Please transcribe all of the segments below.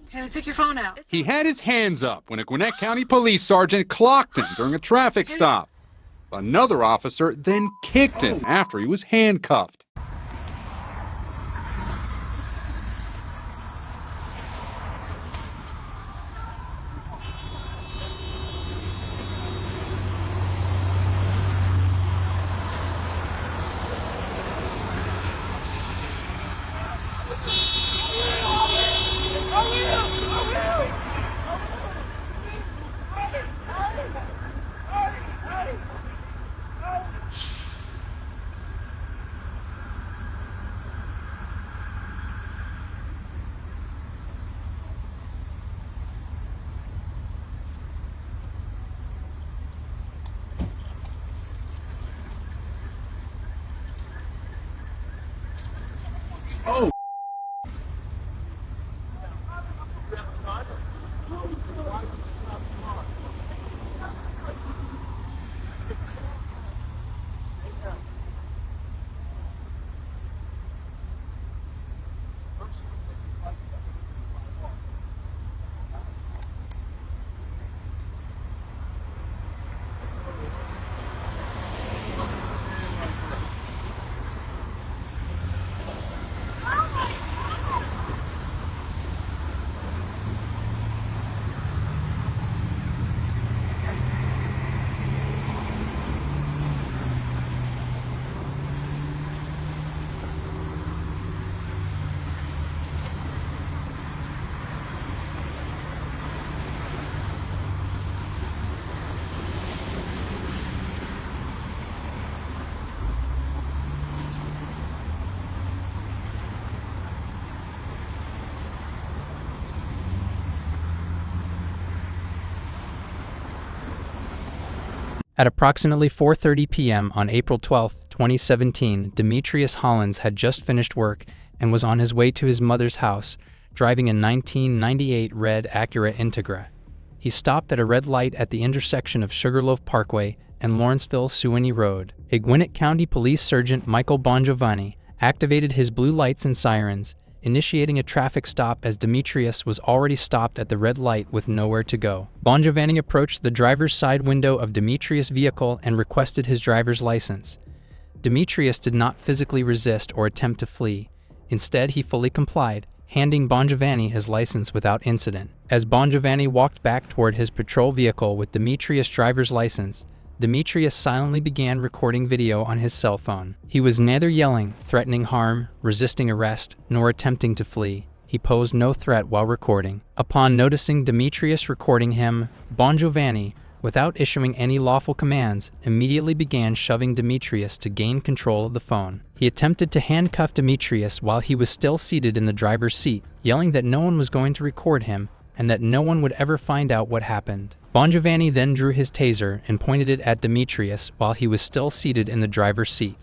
Okay, let's take your phone out. He had his hands up when a Gwinnett County police sergeant clocked him during a traffic stop. Another officer then kicked him after he was handcuffed. Oh. At approximately 4:30 p.m. on April 12, 2017, Demetrius Hollins had just finished work and was on his way to his mother's house, driving a 1998 red Acura Integra. He stopped at a red light at the intersection of Sugarloaf Parkway and Lawrenceville-Suwanee Road. A Gwinnett County Police Sergeant Michael Bongiovanni activated his blue lights and sirens, initiating a traffic stop as Demetrius was already stopped at the red light with nowhere to go. Bongiovanni approached the driver's side window of Demetrius' vehicle and requested his driver's license. Demetrius did not physically resist or attempt to flee. Instead, he fully complied, handing Bongiovanni his license without incident. As Bongiovanni walked back toward his patrol vehicle with Demetrius' driver's license, Demetrius silently began recording video on his cell phone. He was neither yelling, threatening harm, resisting arrest, nor attempting to flee. He posed no threat while recording. Upon noticing Demetrius recording him, Bongiovanni, without issuing any lawful commands, immediately began shoving Demetrius to gain control of the phone. He attempted to handcuff Demetrius while he was still seated in the driver's seat, yelling that no one was going to record him and that no one would ever find out what happened. Bongiovanni then drew his taser and pointed it at Demetrius while he was still seated in the driver's seat.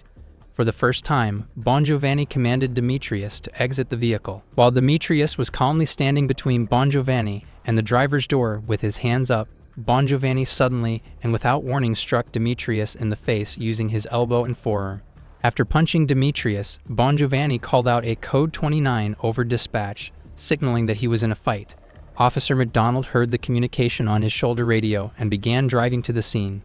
For the first time, Bongiovanni commanded Demetrius to exit the vehicle. While Demetrius was calmly standing between Bongiovanni and the driver's door with his hands up, Bongiovanni suddenly and without warning struck Demetrius in the face using his elbow and forearm. After punching Demetrius, Bongiovanni called out a code 29 over dispatch, signaling that he was in a fight. Officer McDonald heard the communication on his shoulder radio and began driving to the scene.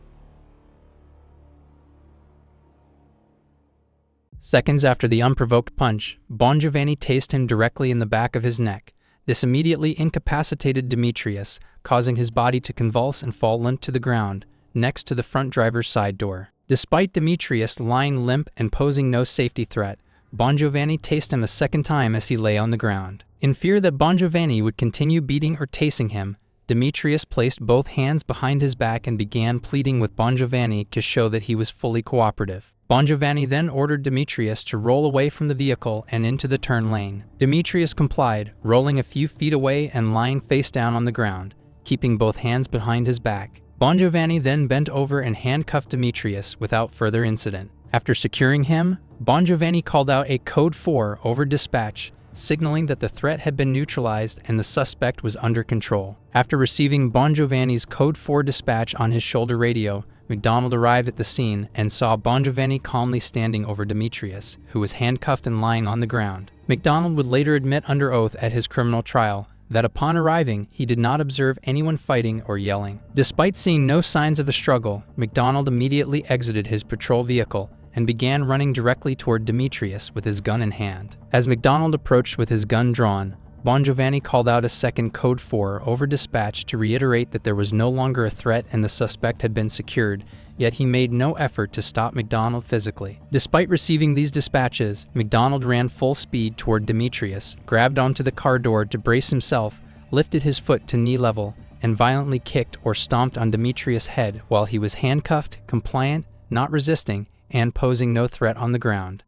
Seconds after the unprovoked punch, Bongiovanni tased him directly in the back of his neck. This immediately incapacitated Demetrius, causing his body to convulse and fall limp to the ground, next to the front driver's side door. Despite Demetrius lying limp and posing no safety threat, Bongiovanni tased him a second time as he lay on the ground. In fear that Bongiovanni would continue beating or tasing him, Demetrius placed both hands behind his back and began pleading with Bongiovanni to show that he was fully cooperative. Bongiovanni then ordered Demetrius to roll away from the vehicle and into the turn lane. Demetrius complied, rolling a few feet away and lying face down on the ground, keeping both hands behind his back. Bongiovanni then bent over and handcuffed Demetrius without further incident. After securing him, Bongiovanni called out a code 4 over dispatch, signaling that the threat had been neutralized and the suspect was under control. After receiving Bongiovanni's code 4 dispatch on his shoulder radio, McDonald arrived at the scene and saw Bongiovanni calmly standing over Demetrius, who was handcuffed and lying on the ground. McDonald would later admit under oath at his criminal trial that upon arriving, he did not observe anyone fighting or yelling. Despite seeing no signs of a struggle, McDonald immediately exited his patrol vehicle and began running directly toward Demetrius with his gun in hand. As McDonald approached with his gun drawn, Bongiovanni called out a second Code 4 over dispatch to reiterate that there was no longer a threat and the suspect had been secured, yet he made no effort to stop McDonald physically. Despite receiving these dispatches, McDonald ran full speed toward Demetrius, grabbed onto the car door to brace himself, lifted his foot to knee level, and violently kicked or stomped on Demetrius' head while he was handcuffed, compliant, not resisting, and posing no threat on the ground.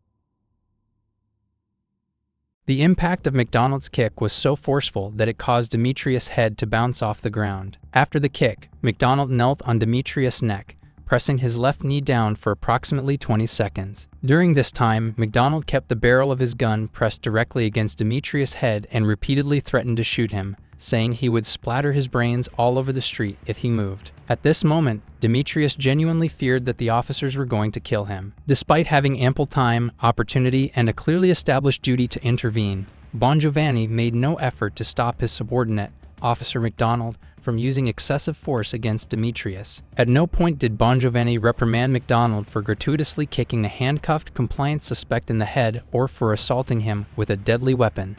The impact of McDonald's kick was so forceful that it caused Demetrius' head to bounce off the ground. After the kick, McDonald knelt on Demetrius' neck, pressing his left knee down for approximately 20 seconds. During this time, McDonald kept the barrel of his gun pressed directly against Demetrius' head and repeatedly threatened to shoot him, saying he would splatter his brains all over the street if he moved. At this moment, Demetrius genuinely feared that the officers were going to kill him. Despite having ample time, opportunity, and a clearly established duty to intervene, Bongiovanni made no effort to stop his subordinate, Officer McDonald, from using excessive force against Demetrius. At no point did Bongiovanni reprimand McDonald for gratuitously kicking a handcuffed, compliant suspect in the head or for assaulting him with a deadly weapon.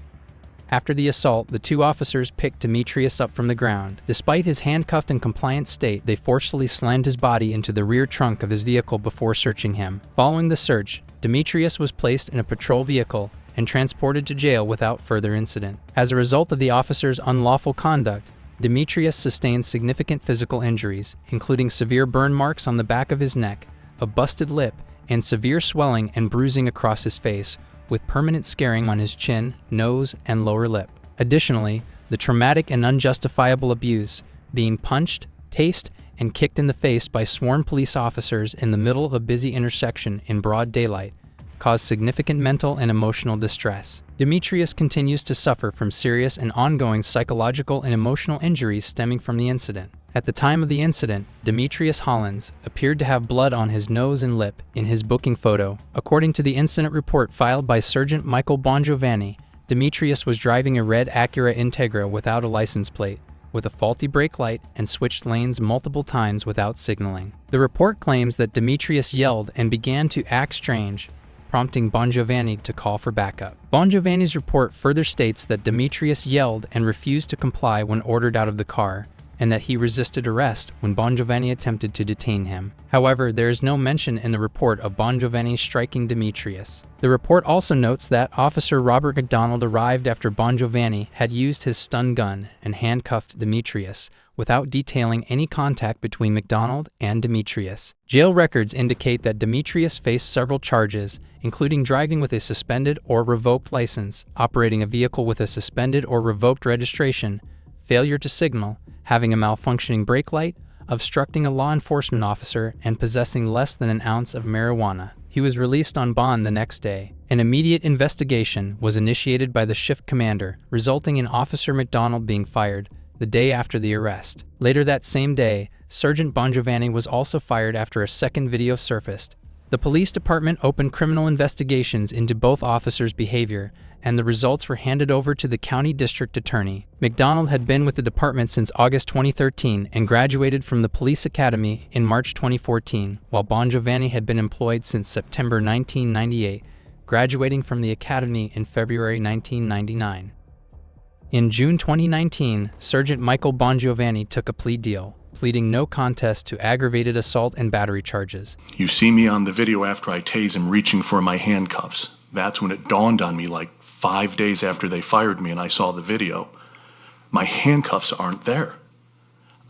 After the assault, the two officers picked Demetrius up from the ground. Despite his handcuffed and compliant state, they forcefully slammed his body into the rear trunk of his vehicle before searching him. Following the search, Demetrius was placed in a patrol vehicle and transported to jail without further incident. As a result of the officers' unlawful conduct, Demetrius sustained significant physical injuries, including severe burn marks on the back of his neck, a busted lip, and severe swelling and bruising across his face, with permanent scarring on his chin, nose, and lower lip. Additionally, the traumatic and unjustifiable abuse, being punched, tased, and kicked in the face by sworn police officers in the middle of a busy intersection in broad daylight, caused significant mental and emotional distress. Demetrius continues to suffer from serious and ongoing psychological and emotional injuries stemming from the incident. At the time of the incident, Demetrius Hollins appeared to have blood on his nose and lip in his booking photo. According to the incident report filed by Sergeant Michael Bongiovanni, Demetrius was driving a red Acura Integra without a license plate, with a faulty brake light, and switched lanes multiple times without signaling. The report claims that Demetrius yelled and began to act strange, prompting Bongiovanni to call for backup. Bongiovanni's report further states that Demetrius yelled and refused to comply when ordered out of the car, and that he resisted arrest when Bongiovanni attempted to detain him. However, there is no mention in the report of Bongiovanni striking Demetrius. The report also notes that Officer Robert McDonald arrived after Bongiovanni had used his stun gun and handcuffed Demetrius, without detailing any contact between McDonald and Demetrius. Jail records indicate that Demetrius faced several charges, including driving with a suspended or revoked license, operating a vehicle with a suspended or revoked registration, failure to signal, having a malfunctioning brake light, obstructing a law enforcement officer, and possessing less than an ounce of marijuana. He was released on bond the next day. An immediate investigation was initiated by the shift commander, resulting in Officer McDonald being fired the day after the arrest. Later that same day, Sergeant Bongiovanni was also fired after a second video surfaced. The police department opened criminal investigations into both officers' behavior, and the results were handed over to the county district attorney. McDonald had been with the department since August 2013 and graduated from the police academy in March 2014, while Bongiovanni had been employed since September 1998, graduating from the academy in February 1999. In June 2019, Sergeant Michael Bongiovanni took a plea deal, pleading no contest to aggravated assault and battery charges. You see me on the video after I tase him reaching for my handcuffs. That's when it dawned on me, like 5 days after they fired me and I saw the video. My handcuffs aren't there.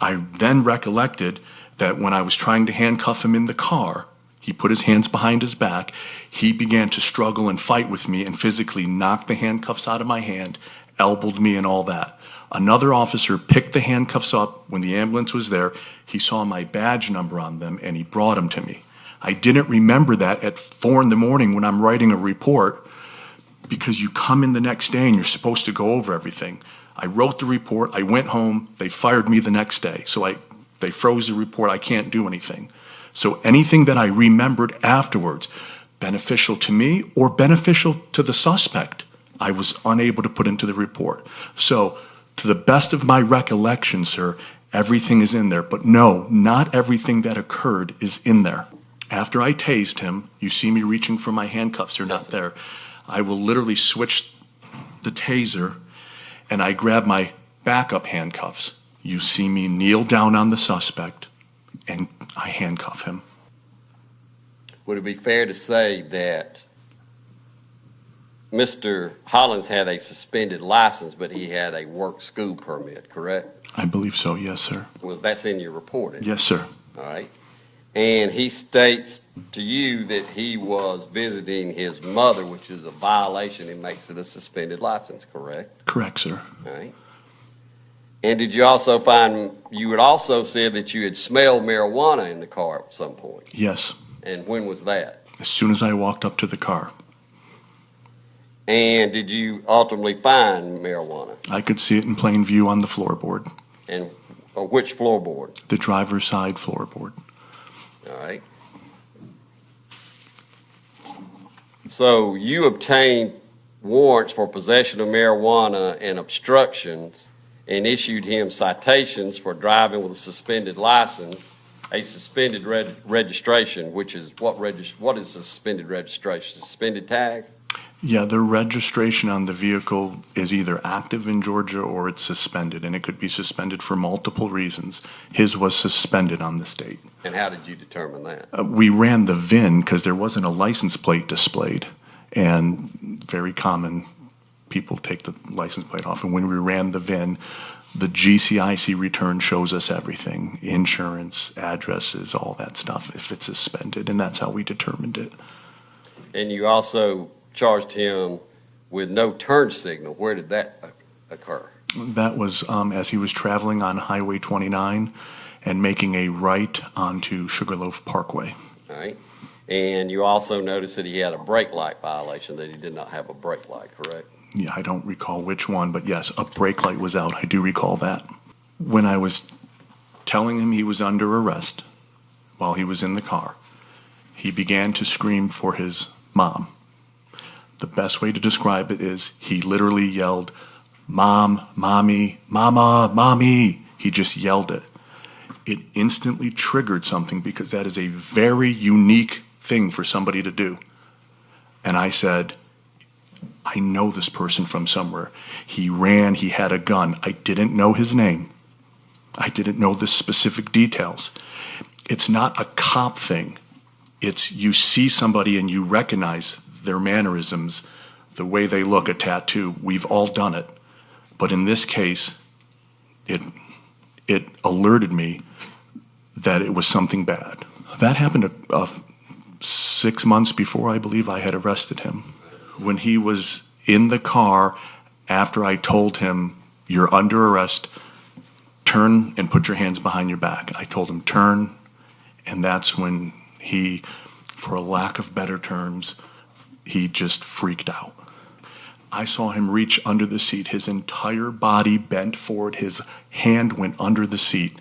I then recollected that when I was trying to handcuff him in the car, he put his hands behind his back, he began to struggle and fight with me and physically knocked the handcuffs out of my hand, elbowed me and all that. Another officer picked the handcuffs up when the ambulance was there. He saw my badge number on them and he brought them to me. I didn't remember that at 4 a.m. when I'm writing a report, because you come in the next day and you're supposed to go over everything. I wrote the report, I went home, they fired me the next day. So they froze the report, I can't do anything. So anything that I remembered afterwards, beneficial to me or beneficial to the suspect, I was unable to put into the report. So To the best of my recollection, sir, everything is in there. But no, not everything that occurred is in there. After I tased him, you see me reaching for my handcuffs, they're not there. I will literally switch the taser and I grab my backup handcuffs. You see me kneel down on the suspect and I handcuff him. Would it be fair to say that Mr. Hollins had a suspended license, but he had a work school permit, correct? I believe so, yes, sir. Well, that's in your report, isn't it? Yes, sir. All right. And he states to you that he was visiting his mother, which is a violation and makes it a suspended license, correct? Correct, sir. All right. And did you also find, you had also said that you had smelled marijuana in the car at some point? Yes. And when was that? As soon as I walked up to the car. And did you ultimately find marijuana? I could see it in plain view on the floorboard. And which floorboard? The driver's side floorboard. All right. So you obtained warrants for possession of marijuana and obstructions and issued him citations for driving with a suspended license, a suspended registration, which is what is suspended registration? Suspended tag? Yeah, the registration on the vehicle is either active in Georgia or it's suspended, and it could be suspended for multiple reasons. His was suspended on the state. And how did you determine that? We ran the VIN because there wasn't a license plate displayed, and very common, people take the license plate off. And when we ran the VIN, the GCIC return shows us everything, insurance, addresses, all that stuff, if it's suspended, and that's how we determined it. And you also charged him with no turn signal. Where did that occur? That was as he was traveling on Highway 29 and making a right onto Sugarloaf Parkway. All right. And you also noticed that he had a brake light violation, that he did not have a brake light, correct? Yeah, I don't recall which one, but yes, a brake light was out. I do recall that. When I was telling him he was under arrest while he was in the car, he began to scream for his mom. The best way to describe it is he literally yelled, "Mom, mommy, mama, mommy." He just yelled it. It instantly triggered something because that is a very unique thing for somebody to do. And I said, I know this person from somewhere. He ran, he had a gun. I didn't know his name. I didn't know the specific details. It's not a cop thing. It's you see somebody and you recognize their mannerisms, the way they look, a tattoo. We've all done it. But in this case, it alerted me that it was something bad. That happened 6 months before I believe I had arrested him. When he was in the car, after I told him, "You're under arrest, turn and put your hands behind your back." I told him, "Turn," and that's when he, for a lack of better terms, he just freaked out. I saw him reach under the seat. His entire body bent forward. His hand went under the seat.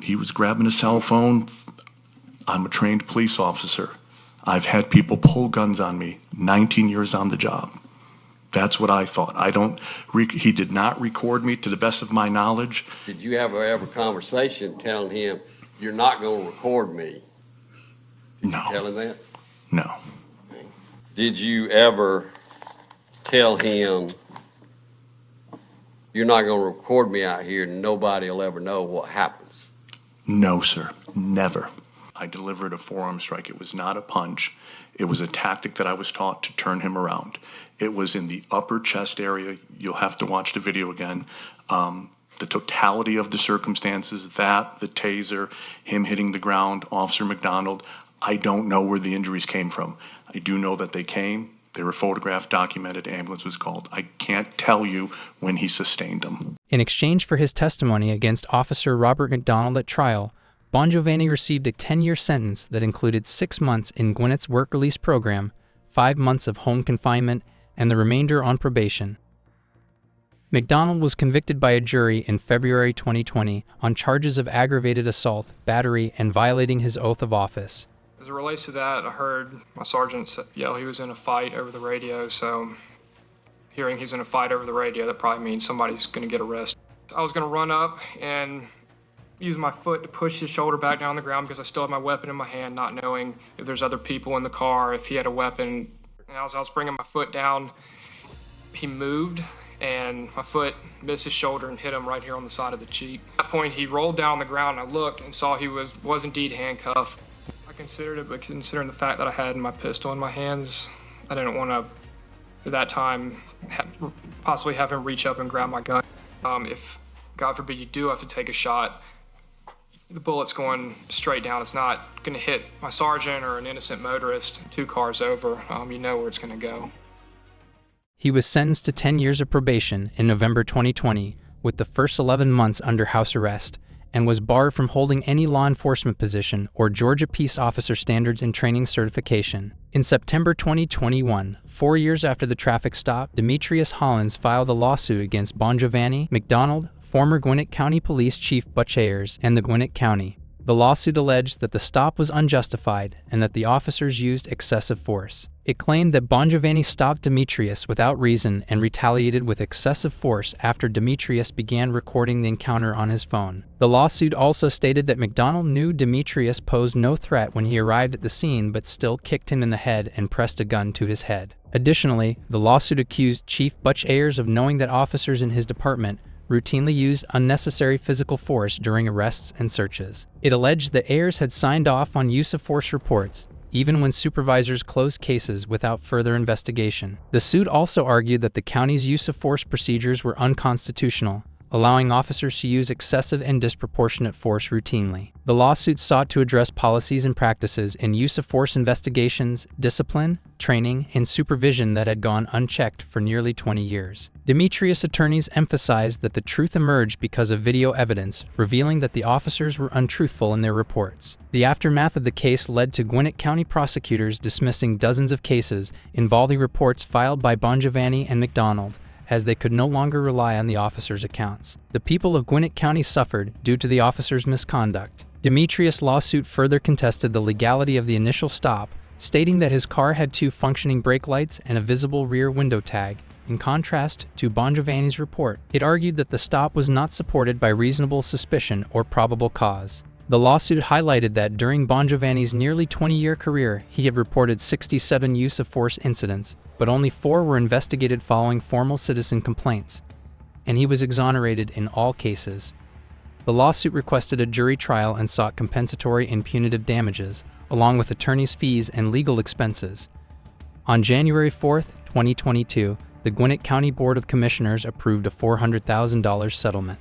He was grabbing a cell phone. I'm a trained police officer. I've had people pull guns on me, 19 years on the job. That's what I thought. He did not record me to the best of my knowledge. Did you ever have a conversation telling him, "You're not going to record me"? Did No. you tell him that? No. Did you ever tell him, "You're not going to record me out here and nobody will ever know what happens"? No, sir. Never. I delivered a forearm strike. It was not a punch. It was a tactic that I was taught to turn him around. It was in the upper chest area. You'll have to watch the video again. The totality of the circumstances, that, the taser, him hitting the ground, Officer McDonald, I don't know where the injuries came from. I do know that they came. They were photographed, documented, ambulance was called. I can't tell you when he sustained them. In exchange for his testimony against Officer Robert McDonald at trial, Bongiovanni received a 10-year sentence that included 6 months in Gwinnett's work release program, 5 months of home confinement, and the remainder on probation. McDonald was convicted by a jury in February 2020 on charges of aggravated assault, battery, and violating his oath of office. As it relates to that, I heard my sergeant yell he was in a fight over the radio, so hearing he's in a fight over the radio, that probably means somebody's going to get arrested. I was going to run up and use my foot to push his shoulder back down on the ground because I still had my weapon in my hand, not knowing if there's other people in the car, if he had a weapon. And as I was bringing my foot down, he moved, and my foot missed his shoulder and hit him right here on the side of the cheek. At that point, he rolled down on the ground, and I looked and saw he was indeed handcuffed. I considered it, but considering the fact that I had my pistol in my hands, I didn't want to, at that time, possibly have him reach up and grab my gun. If, God forbid, you do have to take a shot, the bullet's going straight down. It's not going to hit my sergeant or an innocent motorist 2 cars over. You know where it's going to go. He was sentenced to 10 years of probation in November 2020, with the first 11 months under house arrest, and was barred from holding any law enforcement position or Georgia Peace Officer Standards and Training certification. In September 2021, 4 years after the traffic stop, Demetrius Hollins filed a lawsuit against Bongiovanni, McDonald, former Gwinnett County Police Chief Butch Ayers, and the Gwinnett County. The lawsuit alleged that the stop was unjustified and that the officers used excessive force. It claimed that Bongiovanni stopped Demetrius without reason and retaliated with excessive force after Demetrius began recording the encounter on his phone. The lawsuit also stated that McDonald knew Demetrius posed no threat when he arrived at the scene but still kicked him in the head and pressed a gun to his head. Additionally, the lawsuit accused Chief Butch Ayers of knowing that officers in his department routinely used unnecessary physical force during arrests and searches. It alleged that Ayers had signed off on use of force reports, even when supervisors closed cases without further investigation. The suit also argued that the county's use of force procedures were unconstitutional, allowing officers to use excessive and disproportionate force routinely. The lawsuit sought to address policies and practices in use of force investigations, discipline, training, and supervision that had gone unchecked for nearly 20 years. Demetrius attorneys emphasized that the truth emerged because of video evidence, revealing that the officers were untruthful in their reports. The aftermath of the case led to Gwinnett County prosecutors dismissing dozens of cases involving reports filed by Bongiovanni and McDonald, as they could no longer rely on the officers' accounts. The people of Gwinnett County suffered due to the officers' misconduct. Demetrius' lawsuit further contested the legality of the initial stop, stating that his car had 2 functioning brake lights and a visible rear window tag. In contrast to Bongiovanni's report, it argued that the stop was not supported by reasonable suspicion or probable cause. The lawsuit highlighted that during Bongiovanni's nearly 20-year career, he had reported 67 use of force incidents, but only 4 were investigated following formal citizen complaints, and he was exonerated in all cases. The lawsuit requested a jury trial and sought compensatory and punitive damages, along with attorneys' fees and legal expenses. On January 4, 2022, the Gwinnett County Board of Commissioners approved a $400,000 settlement.